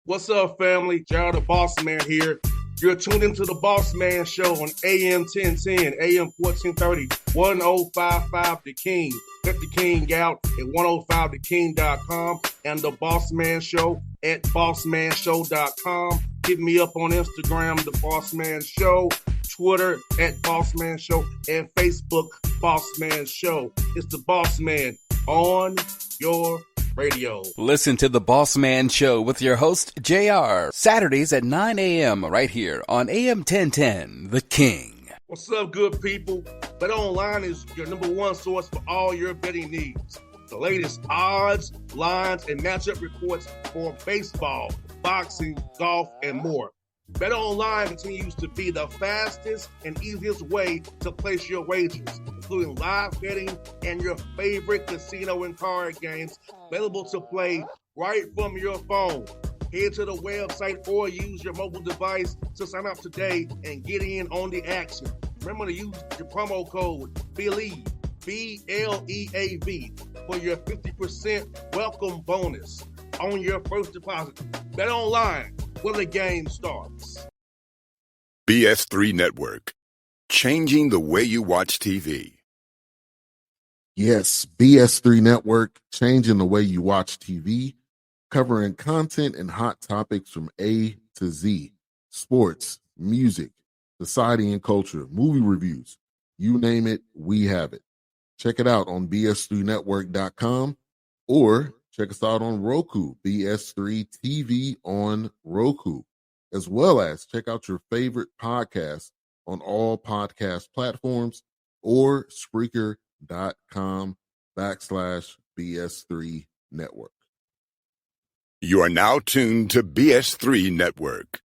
What's up, family? Gerald the Bossman here. You're tuned into the Bossman Show on AM 1010, AM 1430, 1055 The King. Check The King out at 105theking.com and the Bossman Show at bossmanshow.com. Hit me up on Instagram, The Bossman Show, Twitter at Bossman Show, and Facebook, Bossman Show. It's the Bossman on your radio. Listen to the Bossman Show with your host, JR, Saturdays at 9 a.m. right here on AM 1010, The King. What's up, good people? BetOnline is your number one source for all your betting needs. The latest odds, lines, and matchup reports for baseball, boxing, golf, and more. BetOnline continues to be the fastest and easiest way to place your wagers, including live betting and your favorite casino and card games available to play right from your phone. Head to the website or use your mobile device to sign up today and get in on the action. Remember to use your promo code BELIEVE, BLEAV, for your 50% welcome bonus on your first deposit. BetOnline, where the game starts. BS3 Network, changing the way you watch TV. Yes, BS3 Network, changing the way you watch TV, covering content and hot topics from A to Z, sports, music, society and culture, movie reviews, you name it, we have it. Check it out on bs3network.com or check us out on Roku, BS3 TV on Roku, as well as check out your favorite podcast on all podcast platforms or Spreaker.com/BS3 Network. You are now tuned to BS3 Network.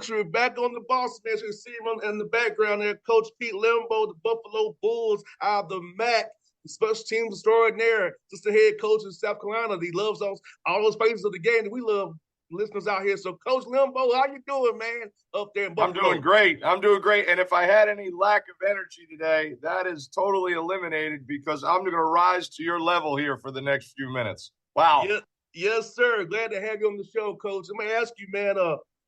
We're back on the Bossman Show. You see him in the background there, Coach Pete Lembo, the Buffalo Bulls out of the MAC, special teams extraordinaire, just the head coach in South Carolina. He loves all those phases of the game that we love, listeners out here. So, Coach Lembo, how you doing, man, up there in Buffalo? I'm doing great. And if I had any lack of energy today, that is totally eliminated because I'm going to rise to your level here for the next few minutes. Wow. Yeah, yes, sir. Glad to have you on the show, Coach. I'm going to ask you, man,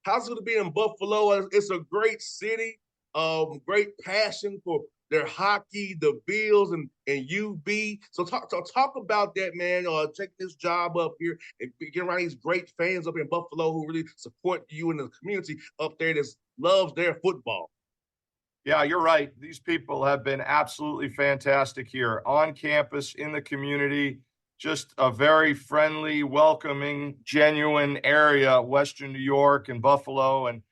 how's it going to be in Buffalo? It's a great city, great passion for their hockey, the Bills, and UB. So talk about that, man. Take this job up here and get around these great fans up in Buffalo who really support you and the community up there that loves their football. Yeah, you're right. These people have been absolutely fantastic here on campus, in the community. Just a very friendly, welcoming, genuine area, Western New York and Buffalo, and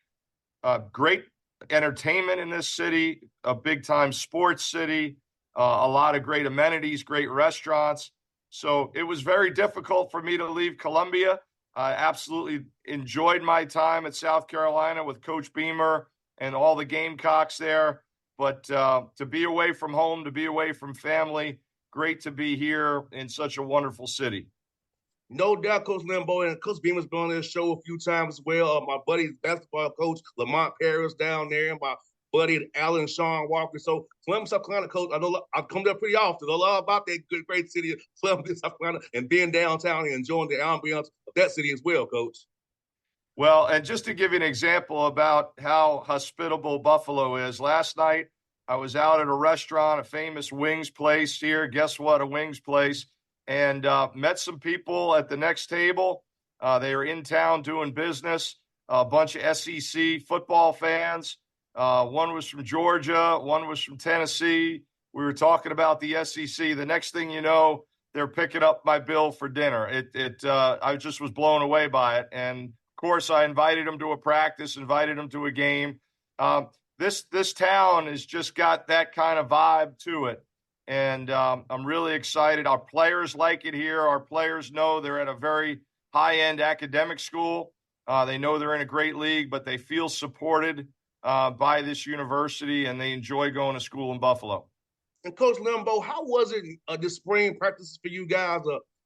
great entertainment in this city, a big-time sports city, a lot of great amenities, great restaurants. So it was very difficult for me to leave Columbia. I absolutely enjoyed my time at South Carolina with Coach Beamer and all the Gamecocks there. But to be away from home, to be away from family, great to be here in such a wonderful city. No doubt, Coach Lembo, and Coach Beamer's been on this show a few times as well. My buddy's basketball coach, Lamont Paris, down there, and my buddy Alan Sean Walker. So Columbus, South Carolina, Coach, I know I come there pretty often. I love about that good, great city of Columbus, South Carolina, and being downtown and enjoying the ambiance of that city as well, Coach. Well, and just to give you an example about how hospitable Buffalo is, last night I was out at a restaurant, a famous wings place here. Guess what? A wings place. And met some people at the next table. They were in town doing business, a bunch of SEC football fans. One was from Georgia. One was from Tennessee. We were talking about the SEC. The next thing you know, they're picking up my bill for dinner. I just was blown away by it. And, of course, I invited them to a practice, invited them to a game. This town has just got that kind of vibe to it. And I'm really excited. Our players like it here. Our players know they're at a very high-end academic school. They know they're in a great league, but they feel supported by this university, and they enjoy going to school in Buffalo. And Coach Lembo, how was it this spring practices for you guys,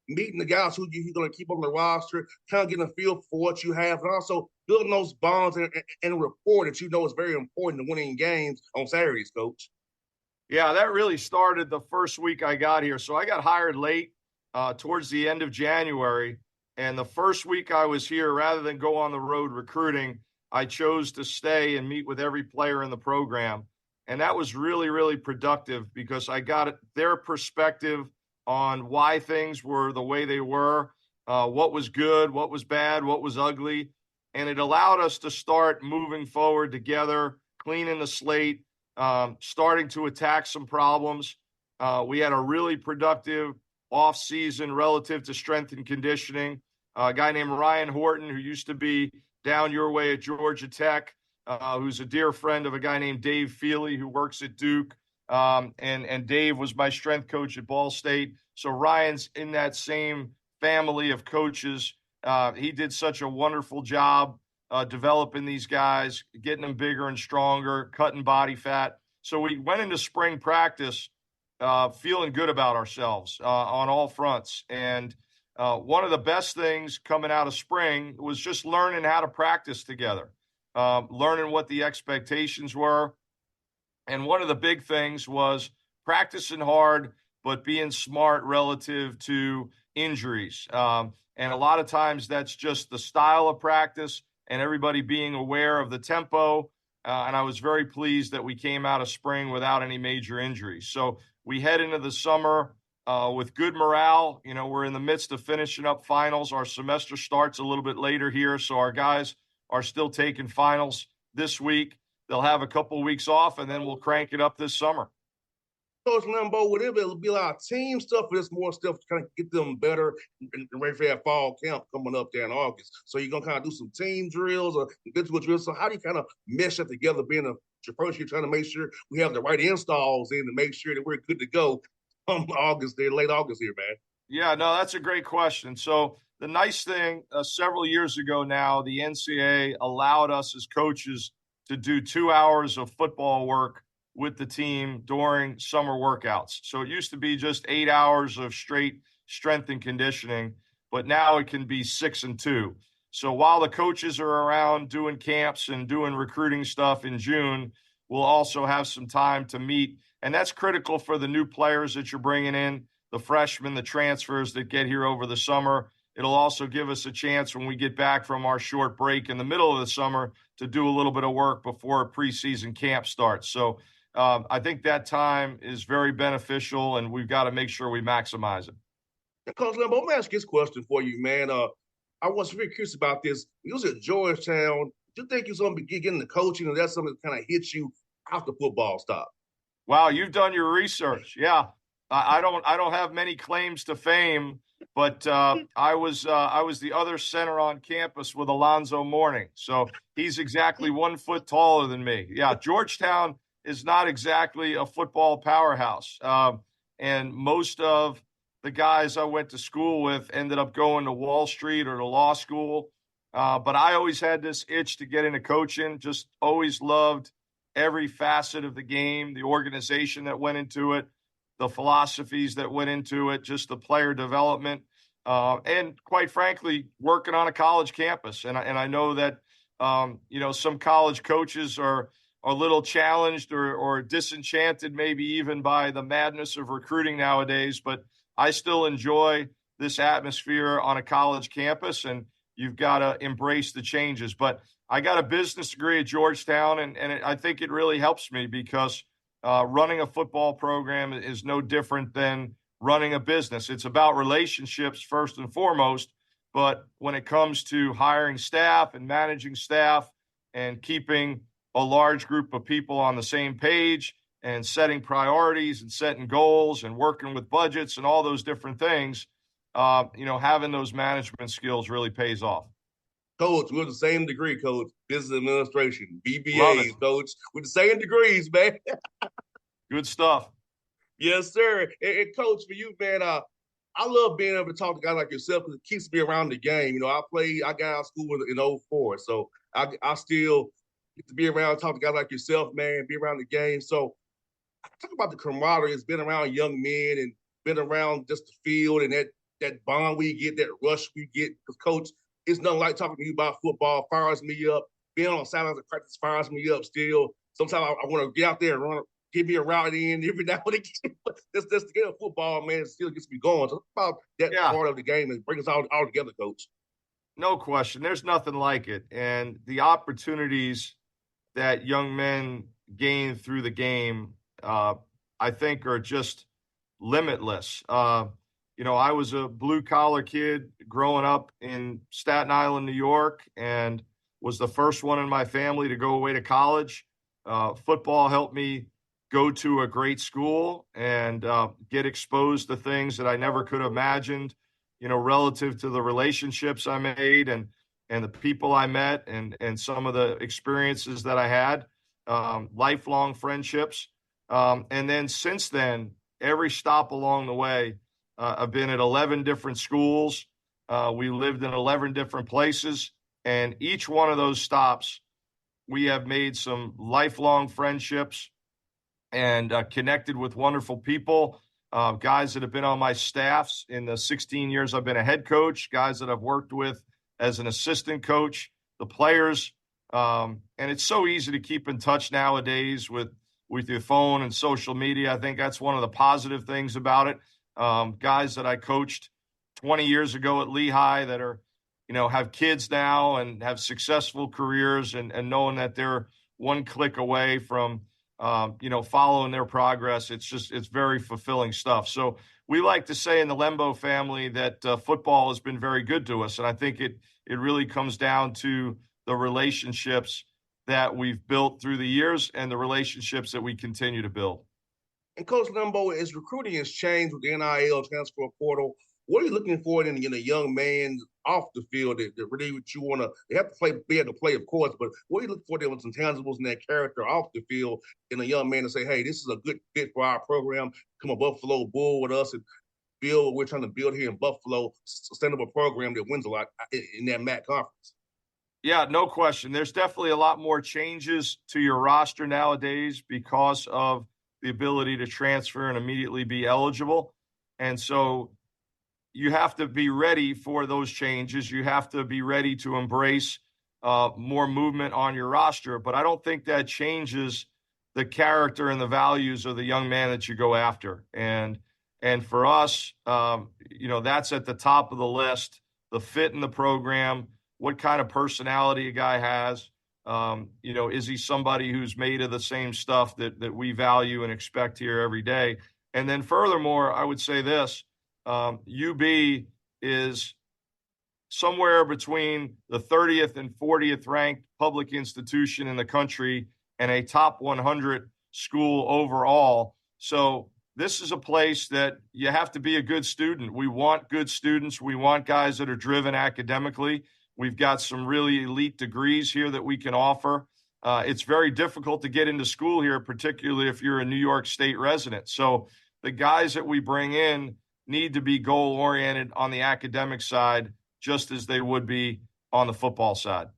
meeting the guys who you're going to keep on the roster, kind of getting a feel for what you have, and also building those bonds and rapport that you know is very important to winning games on Saturdays, Coach? Yeah, that really started the first week I got here. So I got hired late towards the end of January. And the first week I was here, rather than go on the road recruiting, I chose to stay and meet with every player in the program. And that was really, really productive because I got their perspective on why things were the way they were, what was good, what was bad, what was ugly. And it allowed us to start moving forward together, cleaning the slate, starting to attack some problems. We had a really productive off season relative to strength and conditioning. A guy named Ryan Horton, who used to be down your way at Georgia Tech, who's a dear friend of a guy named Dave Feely, who works at Duke. And Dave was my strength coach at Ball State. So Ryan's in that same family of coaches. He did such a wonderful job developing these guys, getting them bigger and stronger, cutting body fat. So we went into spring practice feeling good about ourselves on all fronts. And one of the best things coming out of spring was just learning how to practice together, learning what the expectations were. And one of the big things was practicing hard, but being smart relative to injuries. And a lot of times that's just the style of practice and everybody being aware of the tempo. And I was very pleased that we came out of spring without any major injuries. So we head into the summer with good morale. You know, we're in the midst of finishing up finals. Our semester starts a little bit later here, so our guys are still taking finals this week. They'll have a couple of weeks off, and then we'll crank it up this summer. Coach Lembo, would it be a lot of team stuff or just more stuff to kind of get them better and ready for that fall camp coming up there in August? So you're going to kind of do some team drills or individual drills. So how do you kind of mesh that together, being your first year, trying to make sure we have the right installs in to make sure that we're good to go August there, late August here, man? Yeah, no, that's a great question. So the nice thing, several years ago now, the NCAA allowed us as coaches to do 2 hours of football work with the team during summer workouts. So it used to be just 8 hours of straight strength and conditioning, but now it can be 6 and 2. So while the coaches are around doing camps and doing recruiting stuff in June, we'll also have some time to meet. And that's critical for the new players that you're bringing in, the freshmen, the transfers that get here over the summer. It'll also give us a chance when we get back from our short break in the middle of the summer to do a little bit of work before preseason camp starts. So I think that time is very beneficial, and we've got to make sure we maximize it. Coach Lembo, I'm going to ask this question for you, man. I was very curious about this. You was at Georgetown. Do you think you're going to be getting the coaching, or that's something that kind of hits you after football stop? Wow, you've done your research. Yeah, I don't have many claims to fame, but I was the other center on campus with Alonzo Mourning, so he's exactly 1 foot taller than me. Yeah, Georgetown is not exactly a football powerhouse. And most of the guys I went to school with ended up going to Wall Street or to law school. But I always had this itch to get into coaching, just always loved every facet of the game, the organization that went into it, the philosophies that went into it, just the player development, and quite frankly, working on a college campus. And I know that, some college coaches are a little challenged or disenchanted, maybe even by the madness of recruiting nowadays. But I still enjoy this atmosphere on a college campus, and you've got to embrace the changes. But I got a business degree at Georgetown, and I think it really helps me because running a football program is no different than running a business. It's about relationships first and foremost. But when it comes to hiring staff and managing staff and keeping a large group of people on the same page and setting priorities and setting goals and working with budgets and all those different things, having those management skills really pays off. Coach, we're the same degree, Coach. Business administration, Love it. BBAs, Coach. We're the same degrees, man. Good stuff. Yes, sir. And Coach, for you, man, I love being able to talk to guys like yourself because it keeps me around the game. I got out of school in '04, so I still get to be around, talk to guys like yourself, man, be around the game. So talk about the camaraderie. It's been around young men and been around just the field and that bond we get, that rush we get. Because, Coach, it's nothing like talking to you about football. Fires me up. Being on sidelines of practice fires me up still. Sometimes I want to get out there and run, give me a route in every now and again. Just the game of football, man, it still gets me going. So talk about that part of the game and bring us all together, Coach. No question. There's nothing like it. And the opportunities that young men gain through the game, I think, are just limitless. I was a blue-collar kid growing up in Staten Island, New York, and was the first one in my family to go away to college. Football helped me go to a great school and get exposed to things that I never could have imagined, relative to the relationships I made and the people I met and some of the experiences that I had, lifelong friendships. And then since then, every stop along the way, I've been at 11 different schools. We lived in 11 different places. And each one of those stops, we have made some lifelong friendships and connected with wonderful people, guys that have been on my staffs in the 16 years I've been a head coach, guys that I've worked with as an assistant coach, the players. And it's so easy to keep in touch nowadays with your phone and social media. I think that's one of the positive things about it. Guys that I coached 20 years ago at Lehigh that are, have kids now and have successful careers and knowing that they're one click away from, following their progress. It's very fulfilling stuff. So we like to say in the Lembo family that football has been very good to us. And I think it really comes down to the relationships that we've built through the years and the relationships that we continue to build. And Coach Lembo, as recruiting has changed with the NIL transfer portal, what are you looking for in a young man off the field that really what you want to? They have to be able to play, of course, but what are you looking for there with some tangibles in that character off the field in a young man to say, hey, this is a good fit for our program. Come a Buffalo Bull with us and build what we're trying to build here in Buffalo, sustainable program that wins a lot in that MAC conference. Yeah, no question. There's definitely a lot more changes to your roster nowadays because of the ability to transfer and immediately be eligible. And so you have to be ready for those changes. You have to be ready to embrace more movement on your roster. But I don't think that changes the character and the values of the young man that you go after. And for us, that's at the top of the list, the fit in the program, what kind of personality a guy has. Is he somebody who's made of the same stuff that we value and expect here every day? And then furthermore, I would say this, UB is somewhere between the 30th and 40th ranked public institution in the country and a top 100 school overall. So this is a place that you have to be a good student. We want good students. We want guys that are driven academically. We've got some really elite degrees here that we can offer. It's very difficult to get into school here, particularly if you're a New York State resident. So the guys that we bring in need to be goal-oriented on the academic side, just as they would be on the football side.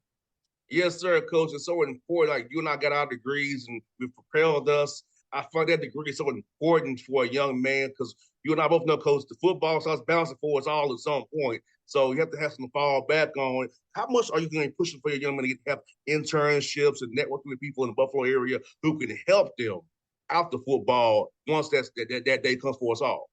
Yes, sir, Coach. It's so important. Like, you and I got our degrees, and we've propelled us. I find that degree is so important for a young man because you and I both know, Coach, the football starts bouncing for us all at some point. So you have to have some to fall back on. How much are you going to be pushing for your young men to have internships and networking with people in the Buffalo area who can help them out the football once that day comes for us all?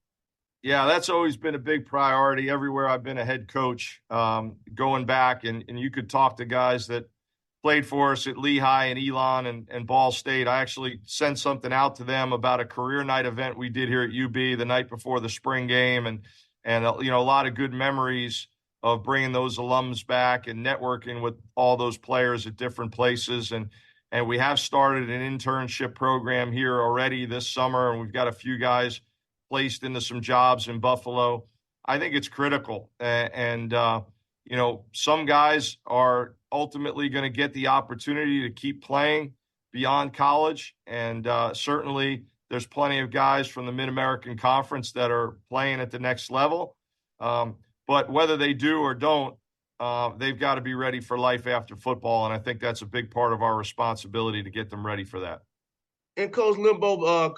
Yeah, that's always been a big priority everywhere I've been a head coach, going back. And you could talk to guys that played for us at Lehigh and Elon and Ball State. I actually sent something out to them about a career night event we did here at UB the night before the spring game. And a lot of good memories of bringing those alums back and networking with all those players at different places. And we have started an internship program here already this summer, and we've got a few guys placed into some jobs in Buffalo. I think it's critical. And some guys are ultimately going to get the opportunity to keep playing beyond college. And certainly there's plenty of guys from the Mid-American Conference that are playing at the next level. But whether they do or don't, they've got to be ready for life after football. And I think that's a big part of our responsibility to get them ready for that. And Coach Lembo,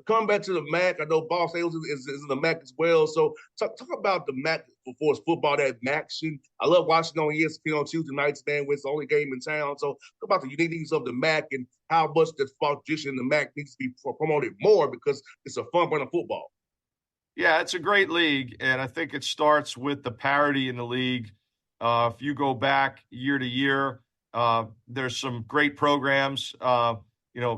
come back to the MAC. I know Boss Sales is in the MAC as well. So talk about the MAC for football, that action. I love watching on ESPN on Tuesday nights, man, when it's the only game in town. So talk about the uniqueness of the MAC and how much the football tradition in the MAC needs to be promoted more, because it's a fun brand of football. Yeah, it's a great league, and I think it starts with the parity in the league. If you go back year to year, there's some great programs.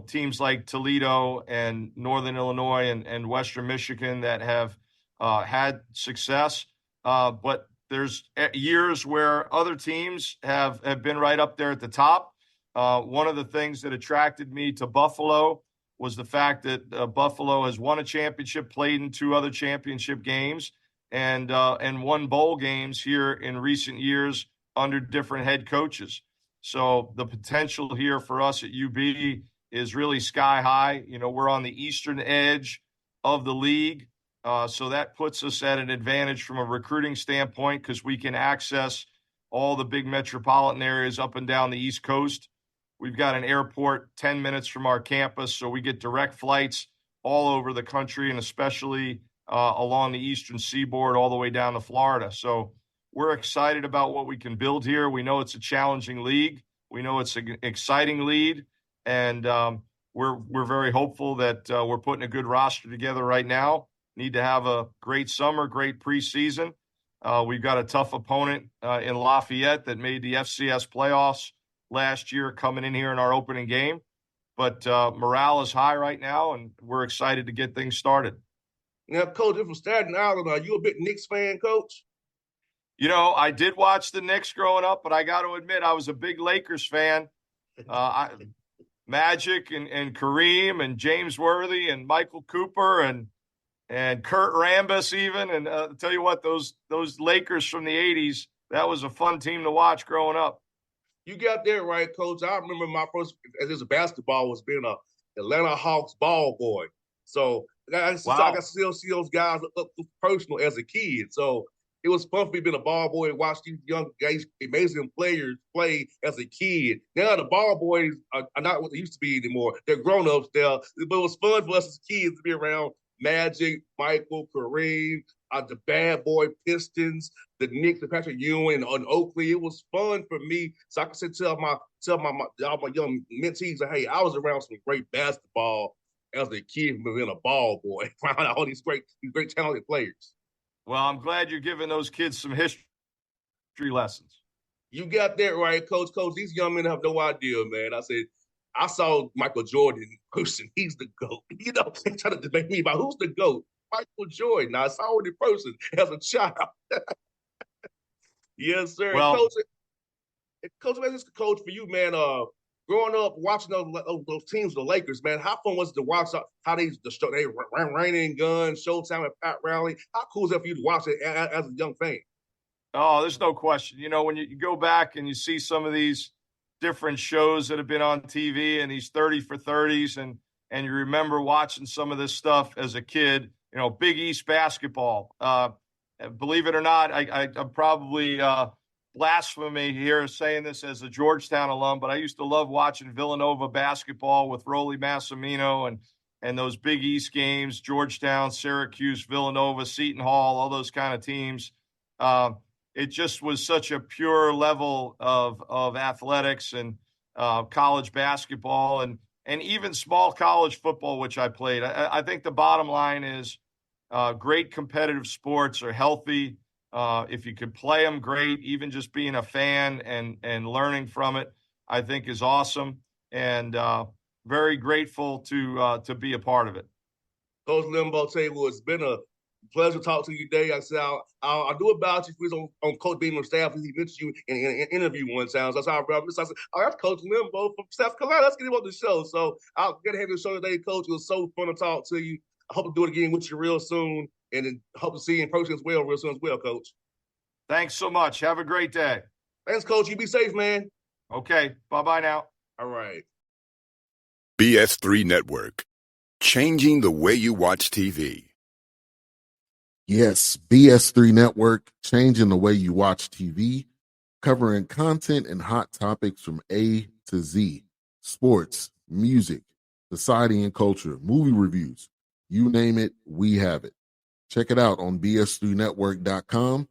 Teams like Toledo and Northern Illinois and Western Michigan that have had success. But there's years where other teams have been right up there at the top. One of the things that attracted me to Buffalo was the fact that Buffalo has won a championship, played in 2 other championship games, and won bowl games here in recent years under different head coaches. So the potential here for us at UB is really sky high. We're on the eastern edge of the league. So that puts us at an advantage from a recruiting standpoint, because we can access all the big metropolitan areas up and down the East Coast. We've got an airport 10 minutes from our campus, so we get direct flights all over the country, and especially along the eastern seaboard all the way down to Florida. So we're excited about what we can build here. We know it's a challenging league. We know it's an exciting league. And we're very hopeful that we're putting a good roster together right now. Need to have a great summer, great preseason. We've got a tough opponent in Lafayette that made the FCS playoffs last year, coming in here in our opening game. But morale is high right now, and we're excited to get things started. Now, Coach, if from Staten Island, are you a big Knicks fan, Coach? I did watch the Knicks growing up, but I got to admit I was a big Lakers fan. Magic and Kareem and James Worthy and Michael Cooper and Kurt Rambis even. And I'll tell you what, those Lakers from the 80s, that was a fun team to watch growing up. You got that right, Coach. I remember my first as a basketball was being a Atlanta Hawks ball boy. So I got to still see those guys up personal as a kid. So it was fun for me being a ball boy and watch these young guys, amazing players play as a kid. Now the ball boys are not what they used to be anymore. They're grown-ups now. But it was fun for us as kids to be around Magic, Michael, Kareem, the Bad Boy Pistons, the Knicks, the Patrick Ewing, and Oakley. It was fun for me. So I can tell my young mentees that, hey, I was around some great basketball as a kid from being a ball boy, around all these great talented players. Well, I'm glad you're giving those kids some history lessons. You got that right, Coach. Coach, these young men have no idea, man. I saw Michael Jordan in person. He's the GOAT. They try to debate me about who's the GOAT. Michael Jordan. I saw him in person as a child. Yes, sir. Well, Coach, man, this is Coach for you, man. Growing up watching those teams, the Lakers, man, how fun was it to watch how they ran Raining Guns, Showtime, and Pat Riley? How cool is that for you to watch it as a young fan? Oh, there's no question. When you go back and you see some of these different shows that have been on TV and these 30 for 30s, and you remember watching some of this stuff as a kid, Big East basketball. Believe it or not, I'm probably blasphemy here saying this as a Georgetown alum, but I used to love watching Villanova basketball with Rolly Massimino and those Big East games, Georgetown, Syracuse, Villanova, Seton Hall, all those kind of teams. It just was such a pure level of athletics and college basketball and even small college football, which I played. I think the bottom line is great competitive sports are healthy. If you could play them, great. Even just being a fan and learning from it, I think is awesome. And very grateful to be a part of it. Coach Lembo, tell you what, it's been a pleasure to talk to you today. I said I'll do about you. If on Coach Beamer's staff, he mentioned you in an interview one time. So that's how I said, oh, that's Coach Lembo from South Carolina. Let's get him on the show. So I'll get ahead of the show today, Coach. It was so fun to talk to you. I hope to do it again with you real soon, and then hope to see you in person as well, real soon as well, Coach. Thanks so much. Have a great day. Thanks, Coach. You be safe, man. Okay. Bye-bye now. All right. BS3 Network. Changing the way you watch TV. Yes, BS3 Network, changing the way you watch TV, covering content and hot topics from A to Z. Sports, music, society and culture, movie reviews. You name it, we have it. Check it out on bs3network.com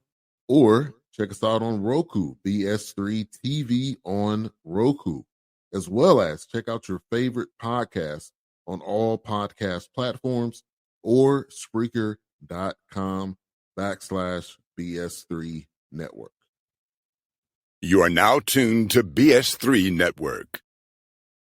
or check us out on Roku, BS3 TV on Roku, as well as check out your favorite podcast on all podcast platforms or Spreaker.com/BS3 Network. You are now tuned to BS3 Network.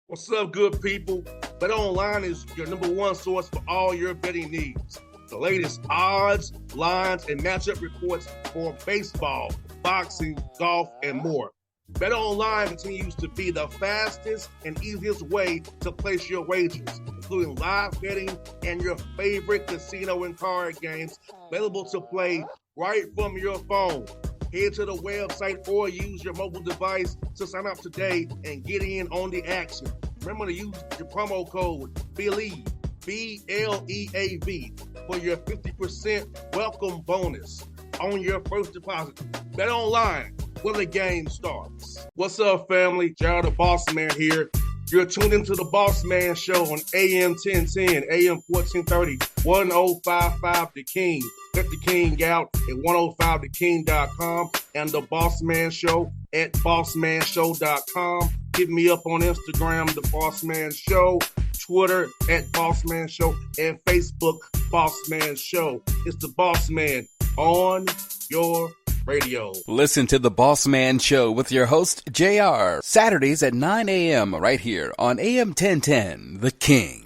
What's up, good people? Bet Online is your number one source for all your betting needs. The latest odds, lines, and matchup reports for baseball, boxing, golf, and more. Bet Online continues to be the fastest and easiest way to place your wagers, including live betting and your favorite casino and card games available to play right from your phone. Head to the website or use your mobile device to sign up today and get in on the action. Remember to use your promo code BELIEVE, BLEAV, for your 50% welcome bonus on your first deposit. Bet Online, where the game starts. What's up, family? Jared the Bossman here. You're tuned into the Bossman Show on AM 1010, AM 1430, 1055 The King. Let the King out at 105theking.com and the Bossman Show at bossmanshow.com. Hit me up on Instagram, the Bossman Show, Twitter at Bossman Show, and Facebook, Bossman Show. It's the Bossman on your radio. Listen to the Bossman Show with your host, JR, Saturdays at 9 a.m. right here on AM 1010, The King.